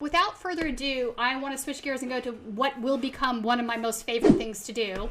Without further ado, I want to switch gears and go to what will become one of my most favorite things to do,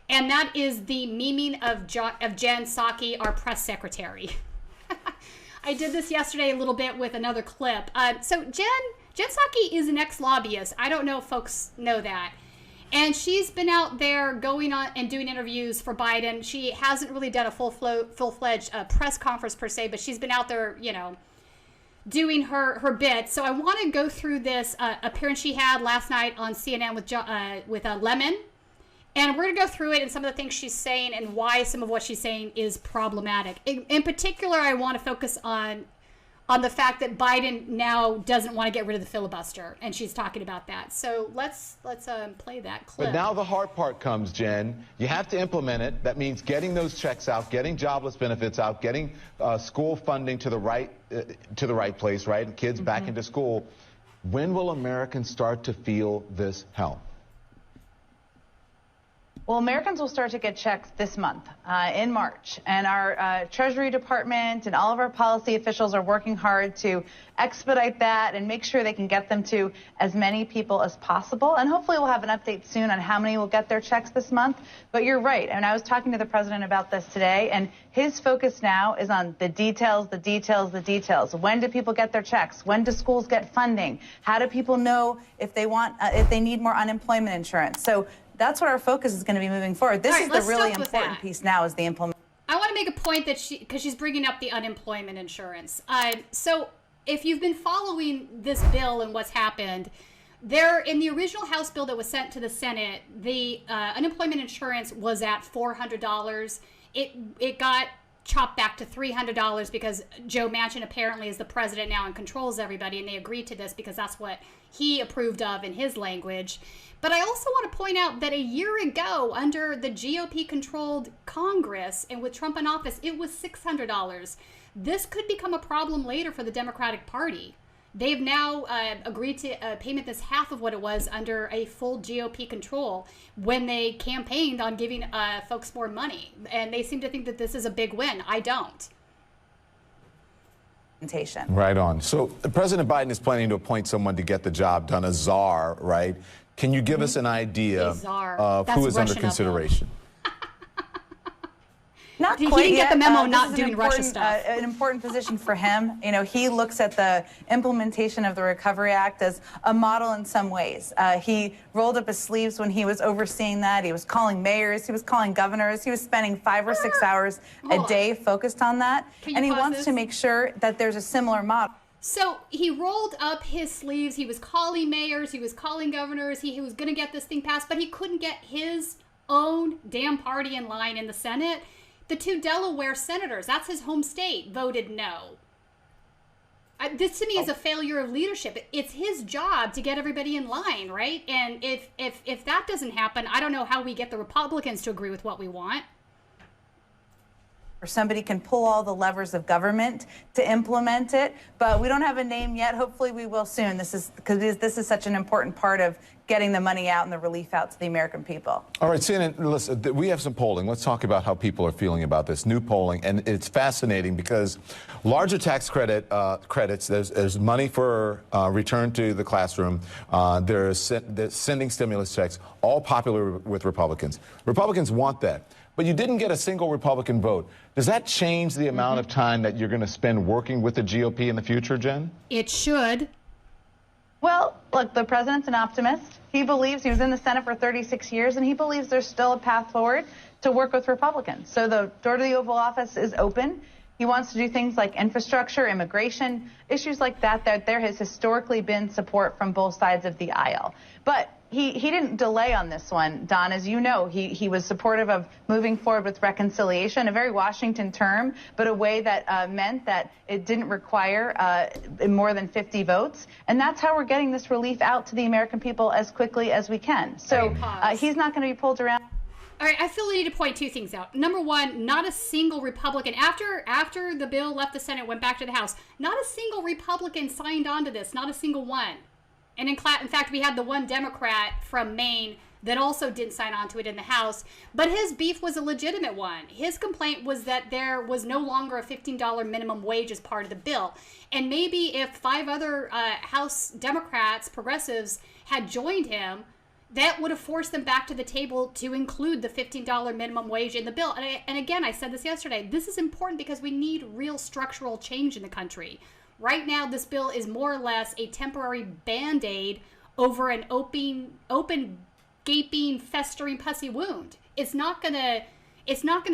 and that is the memeing of Jen Psaki, our press secretary. I did this yesterday a little bit with another clip. So Jen Psaki is an ex-lobbyist. I don't know if folks know that. And she's been out there going on and doing interviews for Biden. She hasn't really done a full-fledged press conference per se, but she's been out there, you know, doing her bit. So I want to go through this appearance she had last night on CNN with Lemon. And we're going to go through it and some of the things she's saying and why some of what she's saying is problematic. In particular, I want to focus on the fact that Biden now doesn't want to get rid of the filibuster, and she's talking about that. So let's play that clip. But now the hard part comes, Jen. You have to implement it. That means getting those checks out, getting jobless benefits out, getting school funding to the right place, right? And kids back into school. When will Americans start to feel this help? Well, Americans will start to get checks this month, in March, and our Treasury Department and all of our policy officials are working hard to expedite that and make sure they can get them to as many people as possible. And hopefully we'll have an update soon on how many will get their checks this month. But you're right, and I was talking to the president about this today, and his focus now is on the details, the details, the details. When do people get their checks? When do schools get funding? How do people know if they need more unemployment insurance? So that's what our focus is going to be moving forward. This is the really important piece now, is the implementation. I want to make a point that because she's bringing up the unemployment insurance. So if you've been following this bill and what's happened, there in the original House bill that was sent to the Senate, the unemployment insurance was at $400. It got chopped back to $300 because Joe Manchin apparently is the president now and controls everybody, and they agreed to this because that's what he approved of in his language. But I also want to point out that a year ago, under the GOP-controlled Congress and with Trump in office, it was $600. This could become a problem later for the Democratic Party. They've now agreed to a payment that's half of what it was under a full GOP control when they campaigned on giving folks more money. And they seem to think that this is a big win. I don't. Right on. So President Biden is planning to appoint someone to get the job done, a czar, right? Can you give us an idea of who is under consideration? Not he quite didn't yet. Get the memo not doing Russia stuff. An important position for him. You know, he looks at the implementation of the Recovery Act as a model in some ways. He rolled up his sleeves when he was overseeing that. He was calling mayors. He was calling governors. He was spending 5 or 6 hours a day focused on that. And he wants to make sure that there's a similar model. So he rolled up his sleeves. He was calling mayors. He was calling governors. He was going to get this thing passed, but he couldn't get his own damn party in line in the Senate. The 2 Delaware senators, that's his home state, voted no. This to me is a failure of leadership. It's his job to get everybody in line, right? And if that doesn't happen, I don't know how we get the Republicans to agree with what we want. Or somebody can pull all the levers of government to implement it, but we don't have a name yet. Hopefully we will soon. This is such an important part of getting the money out and the relief out to the American people. All right, CNN, listen, we have some polling. Let's talk about how people are feeling about this new polling. And it's fascinating because larger tax credits, there's money for return to the classroom. There's sending stimulus checks, all popular with Republicans. Republicans want that. But you didn't get a single Republican vote. Does that change the amount of time that you're going to spend working with the GOP in the future, Jen? It should. Well, look, the president's an optimist. He believes he was in the Senate for 36 years, and he believes there's still a path forward to work with Republicans. So the door to the Oval Office is open. He wants to do things like infrastructure, immigration, issues like that. There has historically been support from both sides of the aisle. But he didn't delay on this one, Don. As you know, he was supportive of moving forward with reconciliation, a very Washington term, but a way that meant that it didn't require more than 50 votes. And that's how we're getting this relief out to the American people as quickly as we can. So he's not going to be pulled around. All right, I feel we need to point 2 things out. Number one, not a single Republican, after the bill left the Senate, went back to the House, not a single Republican signed on to this, not a single one. And in fact, we had the one Democrat from Maine that also didn't sign on to it in the House. But his beef was a legitimate one. His complaint was that there was no longer a $15 minimum wage as part of the bill. And maybe if 5 other House Democrats, progressives, had joined him, that would have forced them back to the table to include the $15 minimum wage in the bill. And again, I said this yesterday, this is important because we need real structural change in the country. Right now, this bill is more or less a temporary Band-Aid over an open, gaping, festering, pussy wound. It's not gonna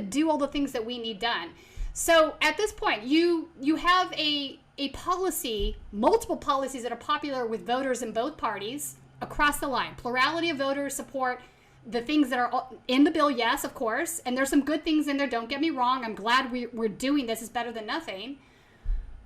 do all the things that we need done. So at this point, you have a policy, multiple policies that are popular with voters in both parties across the line. Plurality of voters support the things that are in the bill, yes, of course, and there's some good things in there, don't get me wrong. I'm glad we're doing this. It's better than nothing.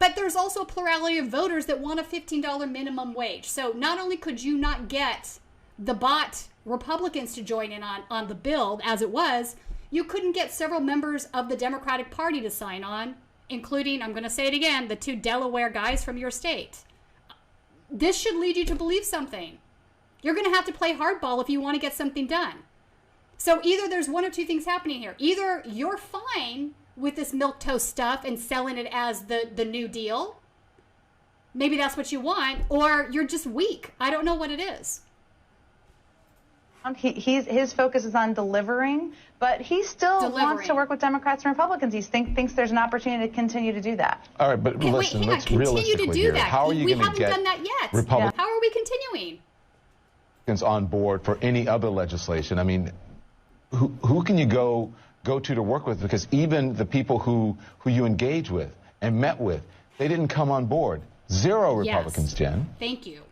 But there's also a plurality of voters that want a $15 minimum wage. So not only could you not get the bot Republicans to join in on the bill as it was, you couldn't get several members of the Democratic Party to sign on, including, I'm going to say it again, the 2 Delaware guys from your state. This should lead you to believe something. You're going to have to play hardball if you want to get something done. So either there's one or two things happening here. Either you're fine with this milquetoast stuff and selling it as the New Deal. Maybe that's what you want, or you're just weak. I don't know what it is. His focus is on delivering, but he still wants to work with Democrats and Republicans. He thinks there's an opportunity to continue to do that. All right, but listen, let's realistically here. How are you going to get we haven't done that yet. Republicans How are we continuing on board for any other legislation? I mean, who can you go to work with? Because even the people who you engage with and met with, they didn't come on board. 0 Republicans, yes. Jen. Thank you.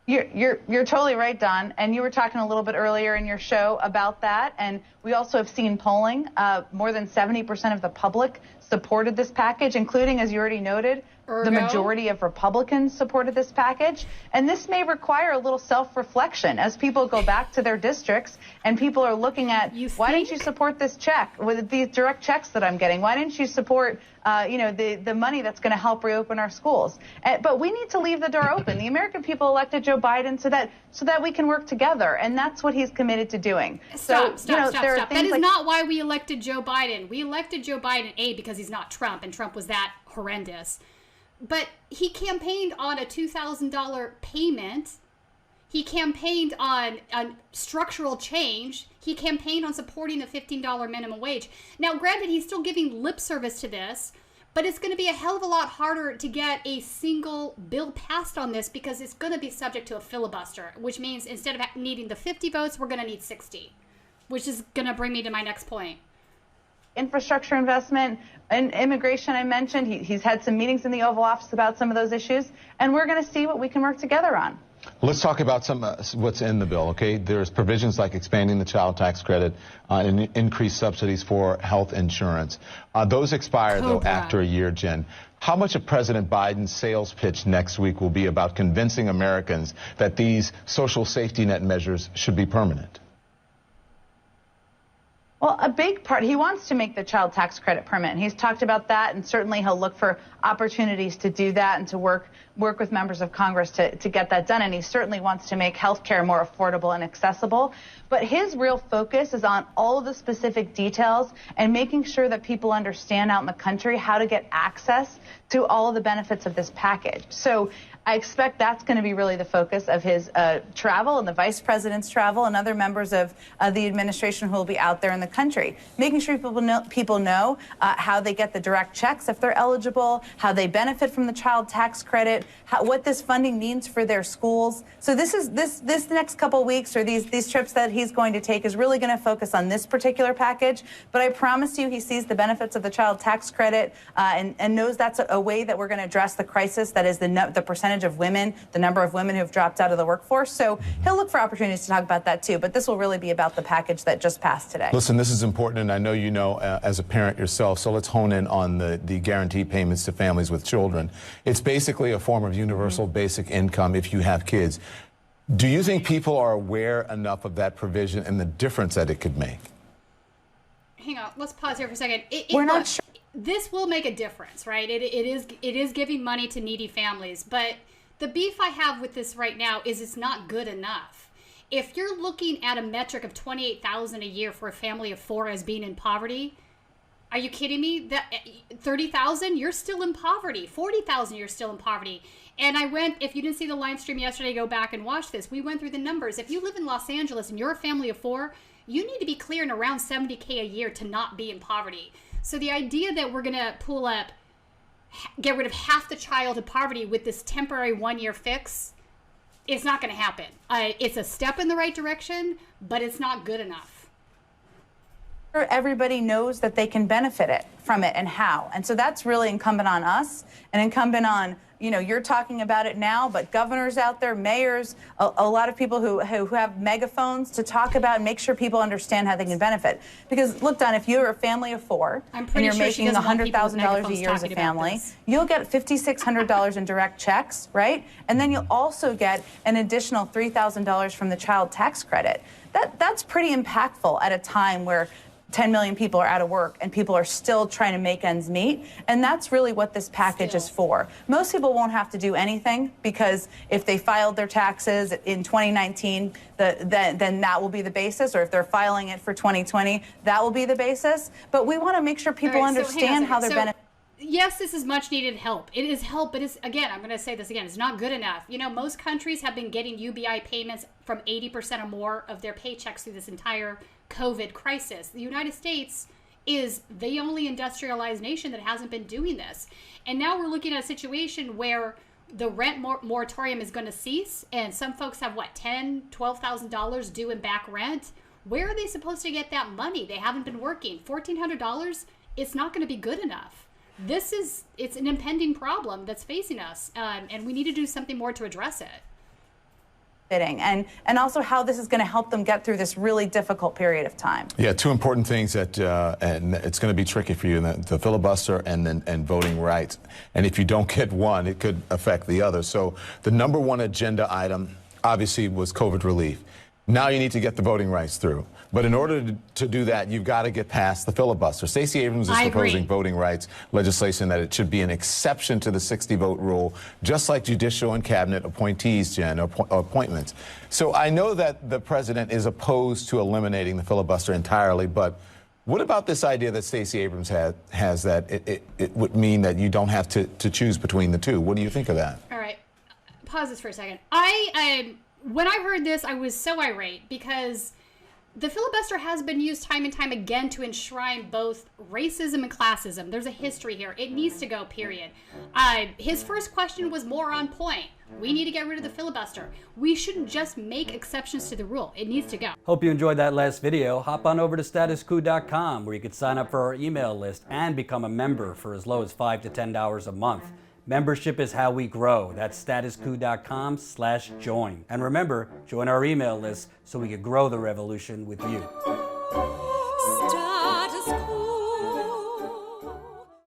You're totally right, Don. And you were talking a little bit earlier in your show about that. And we also have seen polling. More than 70% of the public supported this package, including, as you already noted, the majority of Republicans supported this package. And this may require a little self-reflection as people go back to their districts and people are looking at, why didn't you support this check with these direct checks that I'm getting? Why didn't you support the money that's going to help reopen our schools? But we need to leave the door open. The American people elected Joe Biden so that we can work together, and that's what he's committed to doing. Stop. That is not why we elected Joe Biden. We elected Joe Biden, because he's not Trump, and Trump was that horrendous. But he campaigned on a $2,000 payment. He campaigned on structural change. He campaigned on supporting the $15 minimum wage. Now, granted, he's still giving lip service to this, but it's going to be a hell of a lot harder to get a single bill passed on this because it's going to be subject to a filibuster, which means instead of needing the 50 votes, we're going to need 60, which is going to bring me to my next point. Infrastructure investment and immigration, I mentioned. He's had some meetings in the Oval Office about some of those issues, and we're going to see what we can work together on. Let's talk about some what's in the bill, okay? There's provisions like expanding the child tax credit and increased subsidies for health insurance. Those expire, though, after a year, Jen. How much of President Biden's sales pitch next week will be about convincing Americans that these social safety net measures should be permanent? Well, a big part, he wants to make the child tax credit permanent. He's talked about that, and certainly he'll look for opportunities to do that and to work with members of Congress to get that done. And he certainly wants to make health care more affordable and accessible. But his real focus is on all of the specific details and making sure that people understand out in the country how to get access to all of the benefits of this package. So I expect that's going to be really the focus of his travel and the vice president's travel and other members of the administration who will be out there in the country, making sure people know how they get the direct checks if they're eligible, how they benefit from the child tax credit, what this funding means for their schools. So this next couple weeks or these trips that he's going to take is really going to focus on this particular package. But I promise you he sees the benefits of the child tax credit and knows that's a way that we're going to address the crisis that is the percentage of women, the number of women who have dropped out of the workforce. So he'll look for opportunities to talk about that too. But this will really be about the package that just passed today. Listen, this is important, and I know you know as a parent yourself, so let's hone in on the guaranteed payments to families with children. It's basically a form of universal basic income if you have kids. Do you think people are aware enough of that provision and the difference that it could make? Hang on, let's pause here for a second. We're not sure. This will make a difference, right? It is giving money to needy families, but the beef I have with this right now is it's not good enough. if you're looking at a metric of $28,000 a year for a family of 4 as being in poverty, are you kidding me? That 30,000, you're still in poverty. 40,000, you're still in poverty. And I went, if you didn't see the live stream yesterday, go back and watch this. We went through the numbers. If you live in Los Angeles and you're a family of 4, you need to be clearing around $70K a year to not be in poverty. So the idea that we're going to pull up, get rid of half the childhood poverty with this temporary 1-year fix, it's not going to happen. It's a step in the right direction, but it's not good enough. Everybody knows that they can benefit from it and how. And so that's really incumbent on us and incumbent on, you know, you're talking about it now, but governors out there, mayors, a lot of people who have megaphones to talk about and make sure people understand how they can benefit. Because look, Don, if you're a family of 4 and you're making $100,000 a year as a family, you'll get $5,600 in direct checks, right? And then you'll also get an additional $3,000 from the child tax credit. That's pretty impactful at a time where 10 million people are out of work and people are still trying to make ends meet. And that's really what this package is for. Most people won't have to do anything because if they filed their taxes in 2019, then that will be the basis. Or if they're filing it for 2020, that will be the basis. But we want to make sure people understand how they're benefiting. Yes, this is much needed help. It is help, but it's, again, I'm going to say this again, it's not good enough. You know, most countries have been getting UBI payments from 80% or more of their paychecks through this entire COVID crisis. The United States is the only industrialized nation that hasn't been doing this. And now we're looking at a situation where the rent moratorium is going to cease, and some folks have, what, $10,000, $12,000 due in back rent? Where are they supposed to get that money? They haven't been working. $1,400, it's not going to be good enough. It's an impending problem that's facing us, and we need to do something more to address it. And also how this is going to help them get through this really difficult period of time. Yeah, 2 important things that, and it's going to be tricky for you, the filibuster and voting rights. And if you don't get one, it could affect the other. So the #1 agenda item, obviously, was COVID relief. Now you need to get the voting rights through. But in order to do that, you've got to get past the filibuster. Stacey Abrams is proposing voting rights legislation that it should be an exception to the 60-vote rule, just like judicial and cabinet appointees, Jen, or appointments. So I know that the president is opposed to eliminating the filibuster entirely, but what about this idea that Stacey Abrams has that it would mean that you don't have to choose between the two? What do you think of that? All right. Pause this for a second. When I heard this, I was so irate because the filibuster has been used time and time again to enshrine both racism and classism. There's a history here. It needs to go, period. His first question was more on point. We need to get rid of the filibuster. We shouldn't just make exceptions to the rule. It needs to go. Hope you enjoyed that last video. Hop on over to statuscoup.com where you can sign up for our email list and become a member for as low as $5 to $10 a month. Membership is how we grow. That's statuscoup.com/join. And remember, join our email list so we can grow the revolution with you.